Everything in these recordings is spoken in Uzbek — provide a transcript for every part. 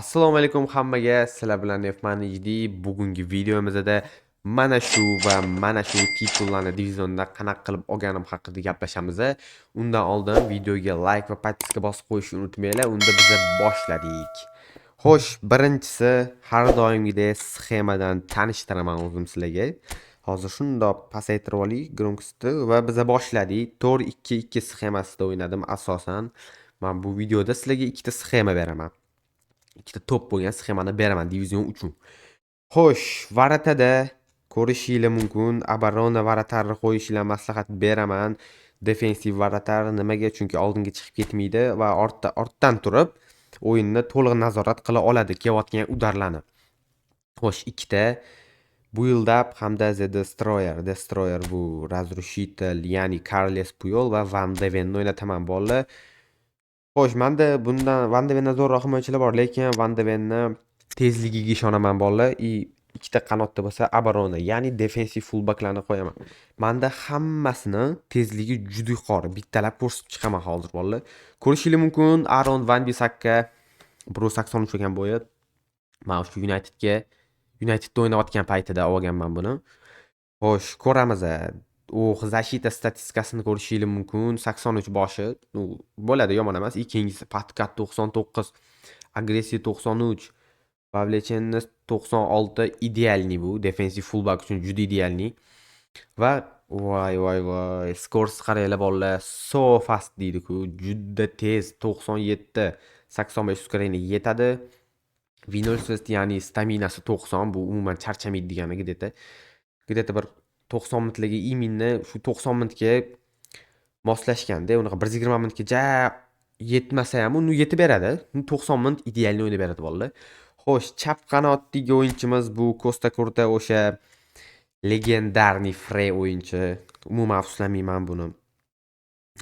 Assalomu alaykum hammaga. Sizlar bilan Nefman Ijdiy. Bugungi videomizda mana shu va mana shu titullarni divizionda qanaqa qilib olganim haqida gaplashamiz. Undan oldin videoga like va podpiska bosib qo'yishni unutmanglar. Unda biz boshladik. Xo'sh, birinchisi har doimgidek sxemadan tanishtiraman o'zim sizlarga. Hozir shundoq pasaytirib oling gromkostni va biz boshladik. 4-2-2 sxemasida o'ynadim asosan. Men bu videoda sizlarga ikkita sxema beraman. ikkita top bo'lgan sxemani beraman divizion uchun. Xo'sh, varatada ko'rishingiz mumkin. Abarona varatarni qo'yishinglar maslahat beraman. Defensiv varatar nimaga? Chunki oldinga chiqib ketmaydi va ortdan turib o'yinni to'liq nazorat qila oladi kelayotgan udarlarni. Xo'sh, ikkita build up hamda The Destroyer bu разрушитель, ya'ni Carles Puyol va Van de Venni o'ynataman bolalar. Xo'sh, menda bundan Van de Vendan zo'rroq himoyachilar bor, lekin Van de Venni tezligiga ishonaman bolalar. Ikkita qanotda bo'lsa Abarona, ya'ni defensiv fullbacklarni qo'yaman. Menda hammasini tezligi juda yuqori. Bittalab ko'rsatib chiqaman hozir bolalar. Ko'rishingiz mumkin, Aaron Van Bissaka 1.83 ekan bo'yi. Men shu Unitedda o'ynayotgan paytida olganman buni. Xo'sh, ko'ramiz. Zashita statistikasini ko'rishingiz mumkin. 83 boshi. Bo'ladi, yomon emas. Ikkinchisi patkat 99, agressiya 93, Pavlechenni 96 idealni bu. Defensiv fullback uchun juda idealni. Va voy, skors qaranglar bolalar. So fast deydi-ku. Juda tez 97, 85 uskarani yetadi. Vinolsvest ya'ni staminasi 90, bu umuman charchamaydi degani где-то bir 90 minutlarga iminni shu 90 minutga moslashganda, unaqa 120 minutga yetmasa ham uni yetib beradi. 90 minut idealni o'ynab beradi bolalar. Xo'sh, chap qanotdagi o'yinchimiz bu Costa Curta, o'sha legendarniy Frey o'yinchi. Umuman afsuslanmayman buni.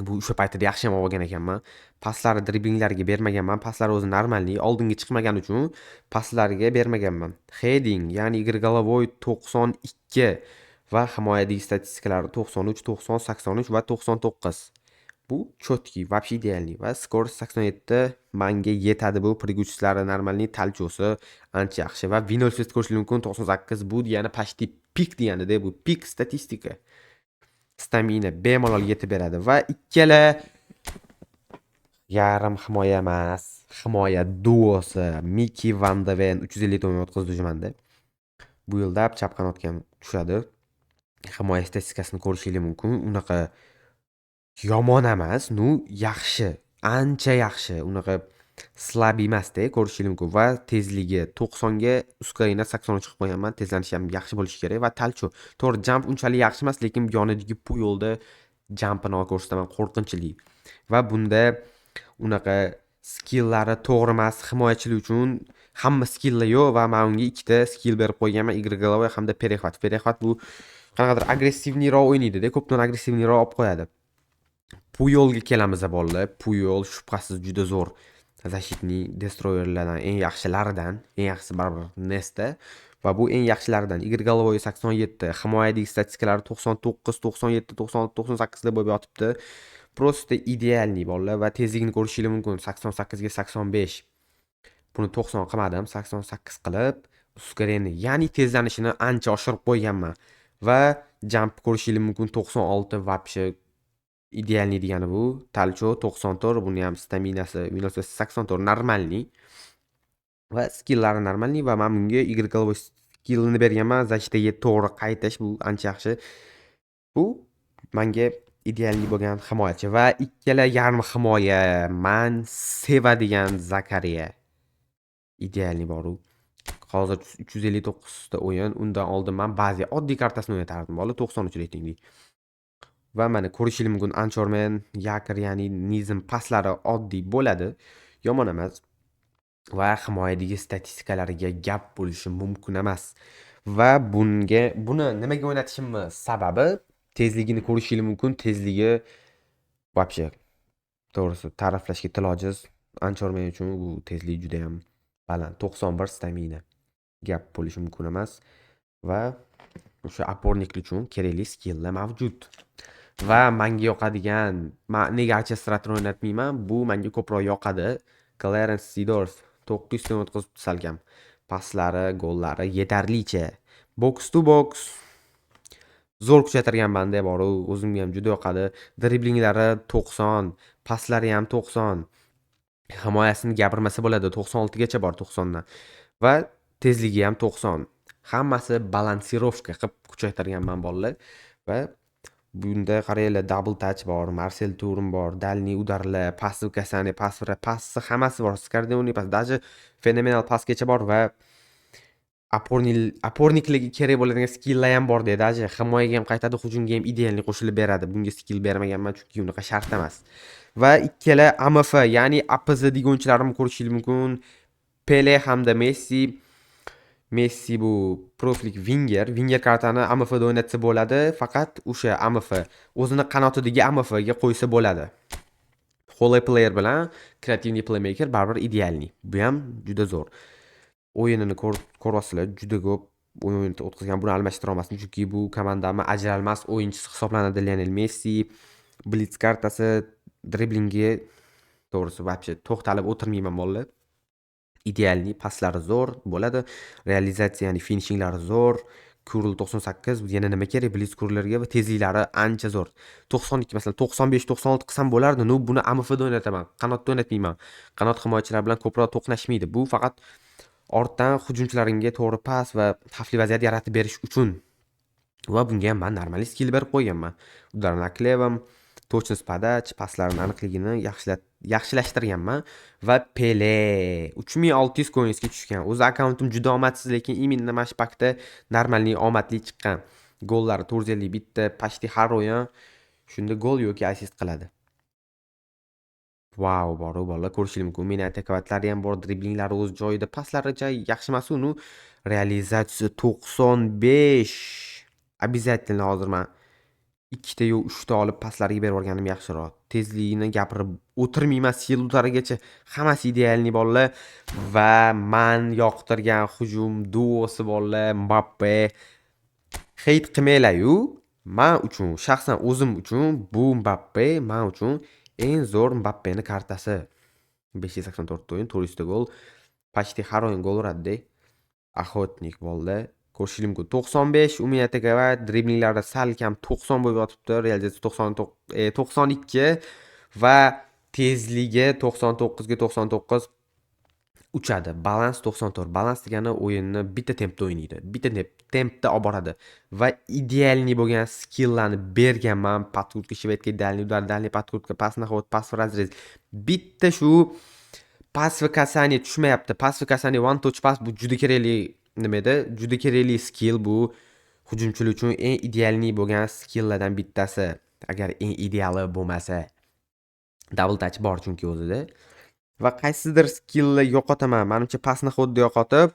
Bu o'sha paytda yaxshi ham olgan ekanman. Paslari driblinglarga bermaganman. Paslar o'zi normalniy, oldinga chiqmagani uchun paslariga bermaganman. Heading, ya'ni igr головой 92 va himoyadagi statistikalar 93, 90, 83 va 99. Bu chotki, вообще idealniy va skor 87 manga yetadi. Bu priguchislari normalniy, talchosi ancha yaxshi va Vinolsvest ko'rishingiz mumkin 98. Bu degani почти pik degani-da, bu pik statistika. Stamina bemalol yetib beradi va ikkala yarim himoya emas, himoya duosi Miki Van de Ven 350 o'yin o'tkazdi jumanda. Bu yilda chap qanotga tushadi. Himoya statistikasini ko'rishingiz mumkin. Unaqa yomon emas, yaxshi, ancha yaxshi. Unaqa slab emas-da, ko'rishingiz mumkin va tezligi 90 ga uskarina 80 chiqib qo'yganman. Tezlanishi ham yaxshi bo'lishi kerak va talcho. To'g'ri, jump unchalik yaxshi emas, lekin yonidagi Puyolda jumpini ko'rsataman, qo'rqinchli. Va bunda unaqa skillari to'g'ri emas. Himoyachilik uchun hamma skilllar yo'q va men unga ikkita skill berib qo'yganman, igr головой hamda перехват. Перехват bu qanaqadir agressivniroq o'ynaydi-da, ko'pdan agressivniroq olib qo'yadi. Puyolga kelamiz bolalar. Puyol shubhasiz juda zo'r zashitniy destroyerlardan eng yaxshilaridan, eng yaxshisi baribir Nesta va bu eng yaxshilaridan. Igr головой 87, himoyadagi statiskalari 99, 97, 96, 98 da bo'lib yotibdi. Просто idealniy bolalar va tezligini ko'rishingiz mumkin. 88 ga 85. Buni 90 qilmadim, 88 qilib, uskareni, ya'ni tezlanishini ancha oshirib qo'yganman va jump ko'rishingiz mumkin 96 вообще idealniy degani bu. Talcho 94, buni ham staminasi minus 84 normalniy va skillari normalniy va men bunga igr головой skillini berganman. Zashitaga to'g'ri qaytish bu ancha yaxshi. Bu menga idealniy bo'lgan himoyachi va ikkala yarim himoya men sevadigan Zakariya. Idealniy bor u. Hozir 359 ta o'yin, undan oldin men ba'zi oddiy kartasini o'ynatardim, bola 93 reytingli. Va mana ko'rishingiz mumkin Anchorman, Yakir, ya'ni nizm paslari oddiy bo'ladi, yomon emas. Va himoyadagi statistikalariga gap bo'lishi mumkin emas. Va buni nimaga o'ynatishimni sababi tezligini ko'rishingiz mumkin. Tezligi вообще to'g'risi ta'riflashga til ojiz. Anchorman uchun bu tezlik juda ham baland. 91 stamina. Gap bo'lishi mumkin emas va o'sha oporniklik uchun kerakli skilllar mavjud. Va menga yoqadigan, men nega Archestratni o'ynatmayman? Bu menga ko'proq yoqadi. Clarence Seedorf 9 dan o'tkazibdi salkam. Paslari, gollari yetarlicha. Box to box zo'r kuchaytirgan banda bor, o'zimga ham juda yoqadi. Driblinglari 90, paslari ham 90. Himoyasini gapirmasa bo'ladi, 96 gacha bor 90 dan. Va tezligi ham 90. Hammasi balansirovka qilib kuchaytirganman bolalar. Va bunda qaranglar, double touch bor, Marcel Turin bor, dalniy udarlar, passiv kasani, passi hammasi bor. Skardioni pas, даже fenomenal pasgacha bor va apornikligi kerak bo'ladigan skilllar ham bor deydi. Даже himoyaga ham qaytadi, hujumga ham idealni qo'shilib beradi. Bunga skill bermaganman chunki unaqa shart emas. Va ikkala AMF, ya'ni APZ degan o'yinchilarimni ko'rishingiz mumkin. Pele hamda Messi. Messi bu profilik winger kartani AMF da o'ynatsa bo'ladi, faqat o'sha AMF o'zini qanotidagi AMF ga qo'ysa bo'ladi. Holy player bilan kreativniy playmaker baribir idealniy. Bu ham juda zo'r. O'yinini ko'ryapsizlar, juda ko'p o'yin o'tkazgan, buni almashtira olmasdim chunki bu komandamning ajralmas o'yinchisi hisoblanadi Lionel Messi. Blitz kartasi, driblingi to'g'risi вообще to'xtalib o'tirmayman bolalar. Idealniy, paslari zo'r bo'ladi. Realizatsiya, ya'ni finishinglari zo'r. Kurl 98, yana nima kerak blitz kurllarga, va tezliklari ancha zo'r. 92 masalan 95-96 qilsam bo'lardi. No, buni AMFda o'ynataman. Qanotda o'ynatmayman. Qanot himoyachilar bilan ko'proq to'qnashmaydi. Bu faqat ortdan hujumchilaringga to'g'ri pas va xavfli vaziyat yaratib berish uchun. Va bunga ham men normal skill berib qo'yganman. Udar naklevam, точность подача, paslarini aniqligini yaxshilashtirganman va Pele 3600 coinsga tushgan. O'zi akkauntim juda omadsiz, lekin именно mana shu pakda normalniy omadli chiqqan. Gollari 450 bitta, почти har o'yin shunda gol yoki assist qiladi. Wow, bor bolalar, ko'rishingiz mumkin. Meni atakovatlari ham bor, driblinglari o'z joyida, paslari yaxshi emas, uni realizatsiyasi 95. Обязательно hozir men 2 ta yo 3 ta olib paslarga berib yuborganim yaxshiroq. Tezligini gapirib o'tirmayman, silutarigacha hammasi idealniy bolalar va men yoqtirgan hujum duosi bolalar Mbappe. Hate qilmanglar-yu. Men uchun, shaxsan o'zim uchun bu Mbappe men uchun eng zo'r Mbappening kartasi. 584 ta o'yin, 400 ta gol. Почти har o'yin gol uradi-da. Охотник bolalar. Ko'rishingiz mumkin. 95 umumiy va driblinglari sal kam 90 bo'lib yotibdi. Realizatsiya 92 va tezligi 99 ga 99 uchadi. Balans 94. Balans degani o'yinni bitta tempda o'ynaydi. Bitta tempda olib boradi va idealniy bo'lgan skilllarni berganman. Patkurtka, shvedka, dalniy udar, dalniy patkurtka, pas nahot, pas razrez. Bitta shu pasva kasani tushmayapti. Pasva kasani one touch pass bu juda kerakli nima edi? Juda kerakli skill bu. Hujumchilar uchun eng idealniy bo'lgan skilllardan bittasi. Agar eng ideali bo'lmasa, double touch bor chunki o'zida. Va qaysidir skillni yo'qotaman. Menimcha pasni xuddi yo'qotib,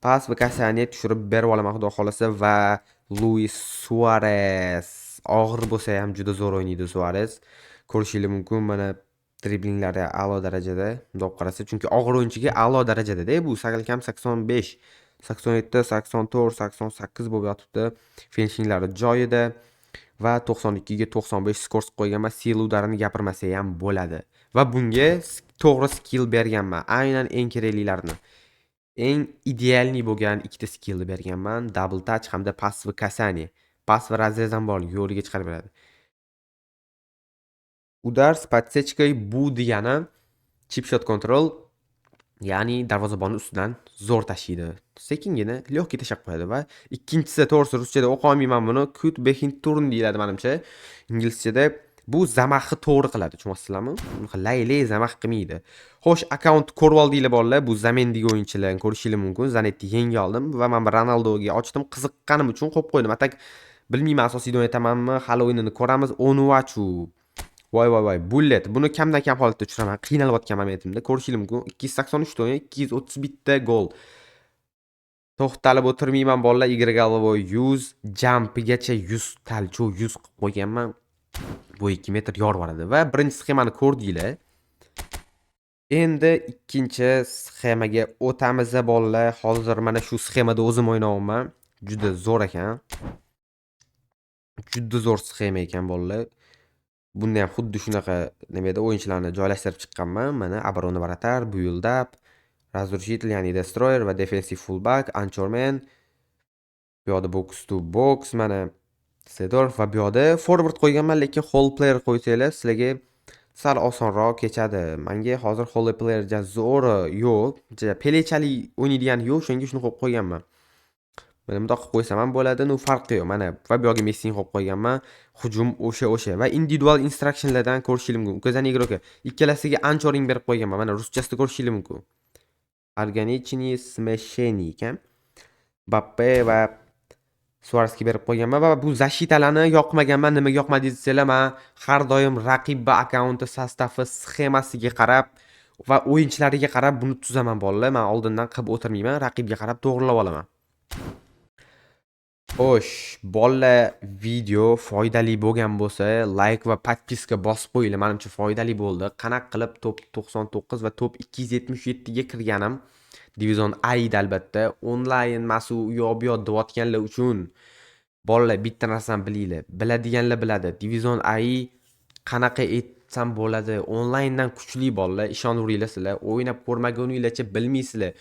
pas va kasani tushirib berib olaman xudo xolasa va Luis Suarez og'ir bo'lsa ham juda zo'r o'ynaydi Suarez. Ko'rishingiz mumkin, mana driblinglari a'lo darajada. Bundoq qarasa, chunki og'ir o'yinchiga a'lo darajada-da bu. Salkam 85, 87, 84, 88 bo'lib yotibdi. Finishinglari joyida va 92 ga 95 skor qo'yganman. Sil udarini gapirmasa ham bo'ladi. Va bunga to'g'ri skill berganman. Aynan eng keraklilarini. Eng idealniy bo'lgan ikkita skillni berganman. Double touch hamda pas va kasani. Pas va razrez ham bor, yo'liga chiqarib beradi. Udar с подсечкой bu degani chip shot control, ya'ni darvozabonni ustidan zo'r tashiydi. Sekingina lyoqqa tashab qo'yadi va ikkinchisi to'g'risi ruschada o'qiy olmayman buni. Kut behind turn deyiladi menimcha. Inglizchada bu zamahni to'g'ri qiladi, tushunasizlarmi? Laylay zamah qilmaydi. Xo'sh, akkaunt ko'rib oldinglar bolalar, bu Zamendagi o'yinchilarni ko'rishingiz mumkin. Zanetti yenga oldim va men Ronaldoga ochdim, qiziqqanim uchun qo'yib qo'ydim. Atak bilmayman asosiyda o'ynatamanmi, hali o'yinini ko'ramiz. Onuachu. Voy, bullet. Buni kamdan kam holatda tushiraman. Qiynalayotgan momentimda ko'rishingiz mumkin. 283 ta o'yin, 231 ta gol. To'xtalib o'tirmayman bolalar. Igregalvoy 100, jumpigacha 100 talcho 100 qilib qo'yganman. Bu 2 metr yor boradi va birinchi sxemani ko'rdinglar. Endi ikkinchi sxemaga o'tamiz bolalar. Hozir mana shu sxemada o'zim o'ynayapman. Juda zo'r ekan. Juda zo'r sxema ekan bolalar. Bunda ham xuddi shunaqa nimada o'yinchilarni joylashtirib chiqqanman. Mana Abrona Baratar, build up, Разрушитель, ya'ni destroyer va defensive fullback, anchorman. Bu yoqda box to box, mana Sedorf va bu yoqda forward qo'yganman, lekin hole player qo'ysanglar sizlarga sal osonroq kechadi. Menga hozir hole player zo'ri yo'q, pelechali o'ynaydigan yo'q, shunga shuni qo'yib qo'yganman. Mana bundoq qilib qo'ysam ham bo'ladi, no farqi yo'q. Mana va bu yoqqa Messini qo'yib qo'yganman. Hujum o'sha va individual instructionlardan ko'rishingiz mumkin. Uказание игрока ikkalasiga anchoring berib qo'yganman. Mana ruschasida ko'rishingiz mumkin. Organichniy smeshcheniy ekan. Bappe va Suaresga berib qo'yganman va bu zashitalarni yoqmaganman. Nimaga yoqmadi desanglar, men har doim raqib va akkaunti sostavi sxemasiga qarab va o'yinchilariga qarab buni tuzaman bolalar. Men oldindan qilib o'tirmayman, raqibga qarab to'g'rilab olaman. Xo'sh, bolalar, video foydali bo'lgan bo'lsa, like va podpiska bosib qo'yinglar. Menimcha foydali bo'ldi. Qanaqa qilib top 99 va top 277 ga kirganim Division A da albatta onlayn masu yo'q bu yoq deyotganlar uchun bolalar bitta narsani bilinglar. Biladiganlar biladi. Division A qanaqa etsam bo'ladi? Onlayndan kuchli bolalar, ishonaveringlar sizlar. O'ynab ko'rmaguninglarcha bilmaysizlar.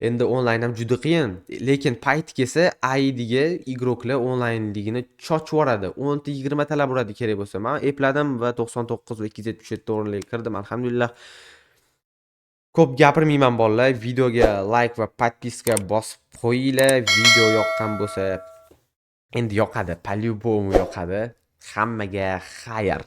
Endi onlayn ham juda qiyin, lekin payt kelsa AIDga igroklar onlaynligini chochib yuboradi. 10 ta 20 talab uradi kerak bo'lsa. Men epladim va 99 va 277 o'rinlarga kirdim, alhamdulillah. Ko'p gapirmayman bolalar. Videoga like va podpiska bosib qo'yinglar. Video yoqqan bo'lsa, endi yoqadi, по-любому yoqadi. Hammaga xayr.